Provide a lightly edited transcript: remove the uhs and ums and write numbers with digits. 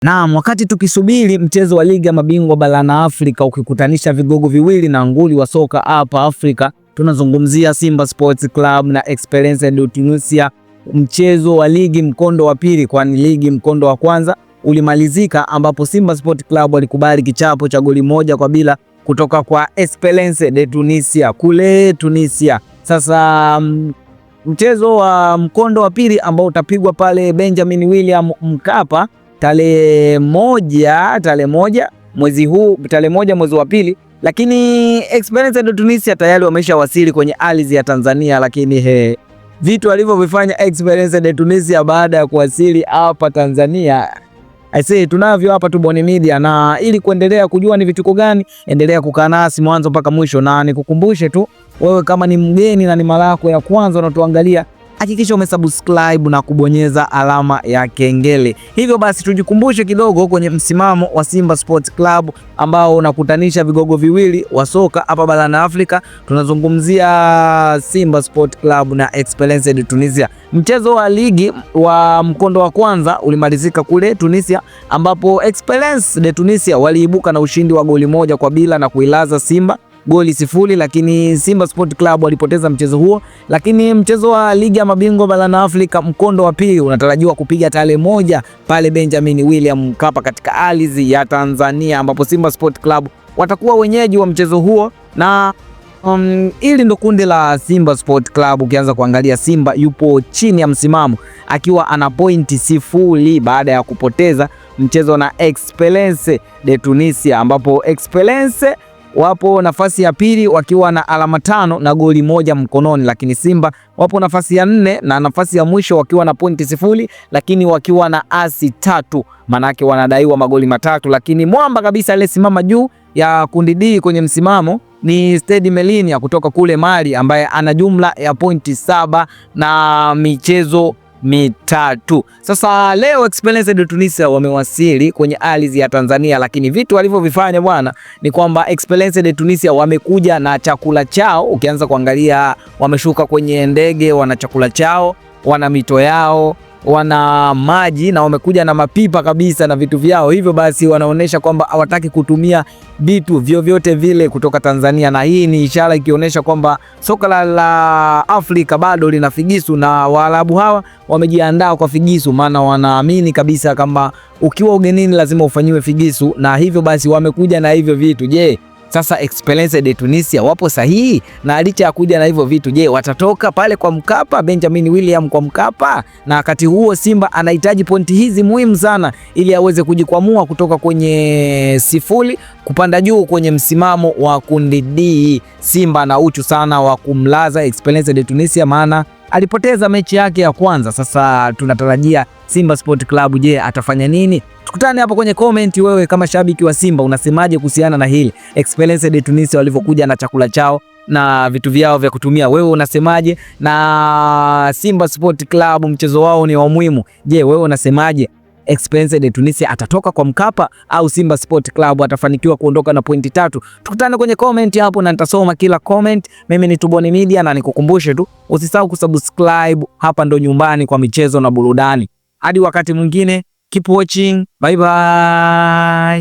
Naam, wakati tukisubiri mchezo wa ligi ya mabingwa barani Afrika ukikutanisha vigogo viwili na nguli wa soka hapa Afrika, tunazungumzia Simba Sports Club na Esperance de Tunisia. Mchezo wa ligi mkondo wa pili, kwani ligi mkondo wa kwanza ulimalizika ambapo Simba Sports Club walikubali kichapo cha goli moja kwa bila kutoka kwa Esperance de Tunisia kule Tunisia. Sasa mchezo wa mkondo wa pili ambao utapigwa pale Benjamin William Mkapa tarehe moja mwezi wa pili, lakini Esperance de Tunisia tayari wameshawasili kwenye ardhi ya Tanzania. Lakini vitu alivyovifanya Esperance de Tunisia baada ya kuwasili hapa Tanzania, tunavyo hapa tu Boni Media, na ili kuendelea kujua ni vituko gani, endelea kukaa nasi mwanzo mpaka mwisho, na nikukumbushe tu wewe kama ni mgeni na ni mara yako ya kwanza unatuangalia, hakikisha umesubscribe na kubonyeza alama ya kengele. Hivyo basi tujikumbushe kidogo kwenye msimamo wa Simba Sports Club ambao unakutanisha vigogo viwili wa soka hapa barani Afrika. Tunazungumzia Simba Sports Club na Esperance de Tunisia. Mchezo wa ligi wa mkondo wa kwanza ulimalizika kule Tunisia ambapo Esperance de Tunisia waliibuka na ushindi wa goli moja kwa bila na kuilaza Simba goli 0, lakini Simba Sport Club walipoteza mchezo huo. Lakini mchezo wa ligi ya mabingwa barani Afrika mkondo wa pili unatarajiwa kupiga tarehe moja pale Benjamin William Mkapa katika ardhi ya Tanzania ambapo Simba Sport Club watakuwa wenyeji wa mchezo huo. Na ili ndo kundi la Simba Sport Club. Ukianza kuangalia, Simba yupo chini ya msimamo akiwa ana pointi 0 baada ya kupoteza mchezo na Esperance de Tunisia ambapo Esperance wapo nafasi ya pili wakiwa na alama 5 na goli moja mkononi, lakini Simba wapo nafasi ya 4 na nafasi ya mwisho wakiwa na pointi 0 lakini wakiwa na asi 3, manake wanadaiwa magoli 3. Lakini mwamba kabisa aliyesimama juu ya kundi D kwenye msimamo ni Stade Malien kutoka kule Mali ambaye ana jumla ya pointi 7 na michezo 3. Sasa leo Esperance de Tunisia wamewasili kwenye ardhi ya Tanzania, lakini vitu walivyovifanya bwana ni kwamba Esperance de Tunisia wamekuja na chakula chao. Ukianza kuangalia, wameshuka kwenye ndege, wana chakula chao, wana mito yao, wana maji na wamekuja na mapipa kabisa na vitu vyao. Hivyo basi wanaonesha kwamba hawataki kutumia vitu vyovyote vile kutoka Tanzania, na hii ni ishara ikionyesha kwamba soka la Afrika bado lina figisu, na Waarabu hawa wamejiandaa kwa figisu, maana wanaamini kabisa kama ukiwa ugenini lazima ufanyiwe figisu, na hivyo basi wamekuja na hivyo vitu. Je, sasa Esperance de Tunisia wapo sahihi? Na licha ya kuja na hivyo vitu, je, watatoka pale kwa Mkapa, Benjamin William kwa Mkapa? Na wakati huo Simba anahitaji pointi hizi muhimu sana ili aweze kujikwamua kutoka kwenye 0 kupanda juu kwenye msimamo wa kundi D. Simba na uchu sana wa kumlaza Esperance de Tunisia, maana alipoteza mechi yake ya kwanza. Sasa tunatarajia Simba Sport Club, je, atafanya nini? Tukutane hapo kwenye comment. Wewe kama shabiki wa Simba unasemaje kuhusiana na hili Esperance de Tunisia walivyokuja na chakula chao na vitu vyao vya kutumia? Wewe unasemaje? Na Simba Sport Club mchezo wao ni wa muhimu. Je, wewe unasemaje? Esperance de Tunisia atatoka kwa Mkapa au Simba Sport Club atafanikiwa kuondoka na pointi 3? Tukutane kwenye comment hapo na nitasoma kila comment. Mimi ni Boni Media, na nikukumbushe tu usisahau kusubscribe. Hapa ndo nyumbani kwa michezo na burudani. Hadi wakati mwingine, keep watching. Bye bye.